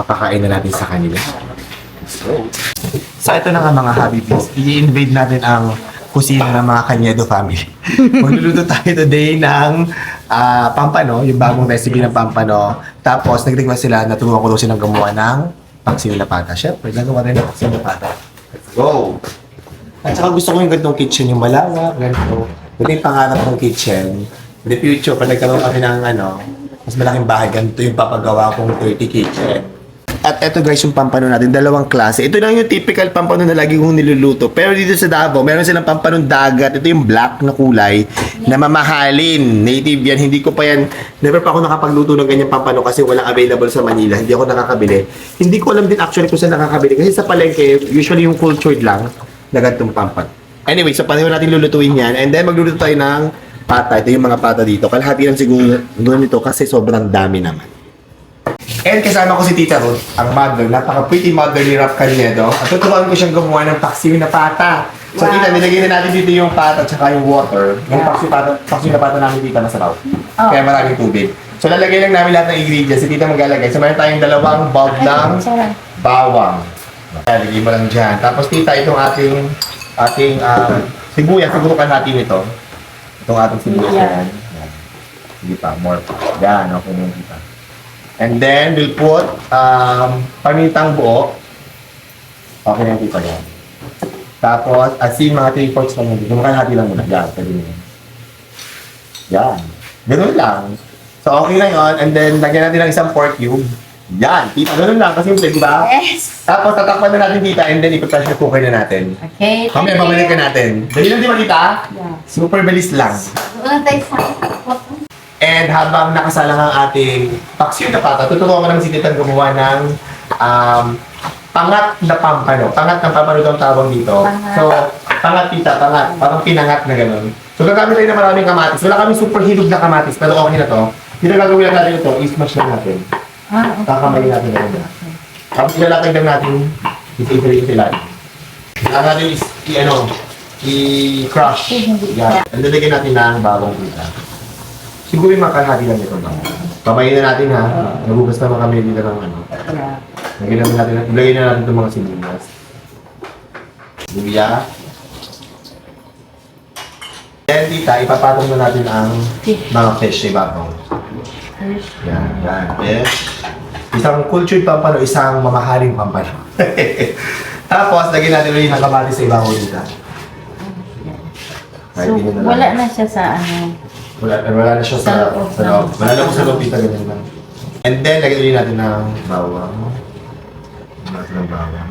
Papakain na natin sa kanila. So ito na nga mga Habibis, i-invade natin ang kusina ng mga Cañedo family. Magluluto tayo today ng pampano, yung bagong recipe ng pampano. Tapos nag-request sila na tulungan ko daw silang gumawa ng paksiw na pata. Siyempre, gagawa rin ng paksiw na pata. Let's go! At saka gusto ko yung ganitong kitchen, yung malawak, ganito. Ito yung pangarap ng kitchen. In the future, pag nagkaroon kami ng mas malaking bahay, ganito yung papagawa kong 30 kitchen. At eto guys, yung pampano natin, dalawang klase. Ito lang yung typical pampano na lagi kong niluluto. Pero dito sa Davao, meron silang pampanong dagat. Ito yung black na kulay na mamahalin. Native yan. Hindi ko pa yan, never pa ako nakapagluto ng ganyan pampano kasi walang available sa Manila. Hindi ako nakakabili. Hindi ko alam din actually kung saan nakakabili. Kasi sa palengke, usually yung cultured lang na ganitong pampano. Anyway, so pareho natin lulutuin yan. And then magluluto tayo ng pata. Ito yung mga pata dito. Kalahati lang siguro nito kasi sobrang dami naman. And kasama ko si Tita Ruth, ang mother, napaka-pretty mother ni Rap Cañedo. At tuturuan ko siyang gumawa ng paksiw na pata. So Tita, nilagay na natin dito yung pata at saka yung water. Yung paksiw na pata namin dito masarap. Kaya maraming tubig. So lalagay lang namin lahat ng ingredients. Si Tita maglalagay. So mayroon tayong dalawang bulb ng bawang. Kaya lagay mo lang dyan. Tapos Tita, itong ating sibuyas. Siguro natin ito. Itong ating sibuyas na yan. Hindi pa, more pa. Yan, okay na yung Tita. And then, we'll put pamintang buo. Okay na yung Tita yan. Tapos, asin mga 3/4 lang yun. Yung kalahati lang muna. Yan, pwede nyo. Yan. Ganun lang. So, okay na yun. And then, lagyan natin ng isang pork cube. Yan. Tita, ganun lang. Kasi simple, di ba? Yes. Tapos, tatakpan na natin, Tita. And then, ipapressure cooker na natin. Okay. Mamaya, pabalik ka natin. Dali lang, di ba, Tita? Yeah. Super bilis lang. Wala tayo sa And habang nakasalang ang ating paksiw na pata, tuturuan ko naman si Titang gumawa ng pangat na pampano. Pangat na pampano daw ang tawag dito. Pangat. So, pangat Tita, pangat. Parang pinangat na gano'n. So, gagamit tayo ng maraming kamatis. Wala kami super hilog na kamatis, pero okay na to. Dito gagawin lang natin ito, i-smash lang natin. okay. Kakamayin natin na ito. Tapos ilalagay lang natin, iti-iti sila. Kailangan natin i-crush. Yan. And lalagyan natin ng bawang Tita. Siguro yung makalahati lang ito ba? Pamayin na natin ha. Nagugas naman kami dito ng Yeah. Ilagay na natin itong mga sibuyas. Luya. Then Tita, ipapatong na natin ang mga fish sa ibabaw. Yan, yan. Fish. Isang cultured pampano, isang mamahaling pampano. Tapos, lagyan natin ulit ng kamatis sa ibabaw Tita. So, wala na siya sa Wala na siya sa loob. Wala na po sa loob, Tita, ganyan lang. And then, lagyan ulit natin ng bawang. Ng bawang.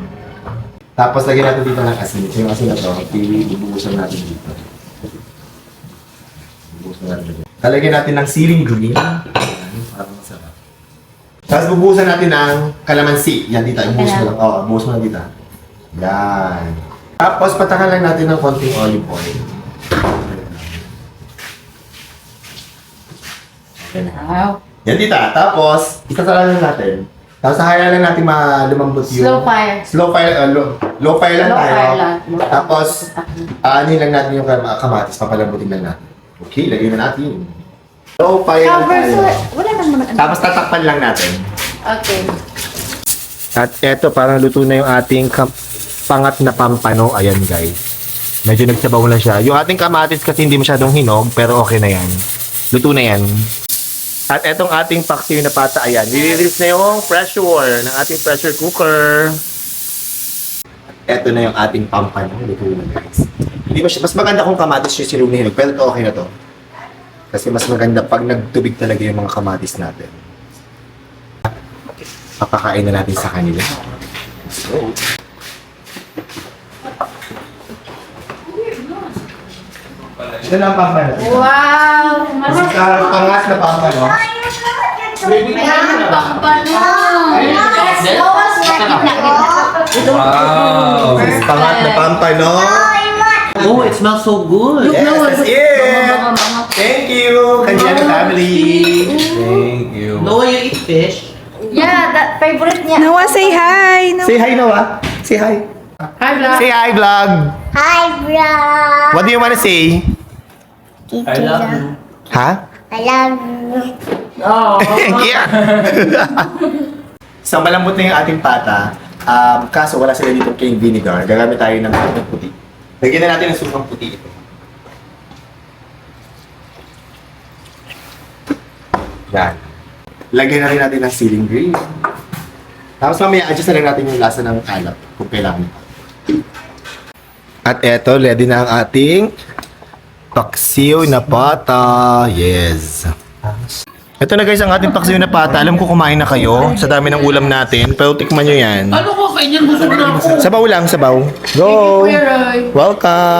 Tapos, lagyan natin dito ng asin. So, yung asin na to, ibubuhusan natin dito. Ibubuhusan natin dito. Lalagyan natin ng siling green. Ayan, parang masarap. Tapos, bubuhusan natin ng kalamansi. Yan, Tita. Ibuhus mo lang. Oo, buhus mo lang, Tita. Yan. Tapos, patakan lang natin ng konting olive oil. Wow. Yan Tita. Tapos, isasalan lang natin. Tapos, hayaan lang natin lumambot yung... Slow fire. Slow fire, low fire lang Low tayo. fire lang. Tapos, anin lang natin yung kamatis. Papalambutin lang natin. Okay, lagyan na natin. Low fire lang Cover, so tayo. wala naman. Tapos, tatakpan lang natin. Okay. At eto, parang luto na yung ating pangat na pampano. Ayan, guys. Medyo nagsabaw na siya. Yung ating kamatis kasi hindi masyadong hinog, pero okay na yan. Luto na yan. At etong ating paksiw na pata, ayan, nire-release na yung pressure ng ating pressure cooker. Eto na yung ating pampano. Luto na, guys. Hindi mas maganda kung kamatis yung sinuhinog, pero ito okay na to. Kasi mas maganda pag nagtubig talaga yung mga kamatis natin. Papakain na natin sa kanila. So, ito na ang pampano. Wow! Pangat na pampano. Ayan, pampano! Wow! Pangat na pampano. Oh, it smells so good. Yes, that's it. Thank you, Cañedo family. Thank you. Noah, you eat fish? Yeah, that favorite niya. Noah, say hi. Say hi, Noah. Say hi. Hi, vlog. Say hi, vlog. Hi, vlog. What do you want to say? I love you. Ha? I love you. Oh. Yeah. Sa malambot na yung ating pata, kaso wala sila dito cane vinegar, gagamit tayo ng sukang puti. Lagyan na natin ng sukang puti ito. Yan. Lagyan na rin natin ng ceiling green. Tapos mamaya, adjust na rin natin yung lasa ng alap kung kailangan. At eto, ready na ang ating paksiw na pata. Yes. Ito na guys ang ating paksiw na pata. Alam ko kumain na kayo sa dami ng ulam natin. Pero tikman nyo yan. Ano ko, kanya busog na ako. Sabaw lang, sabaw. Go! Kuya Roy. Welcome!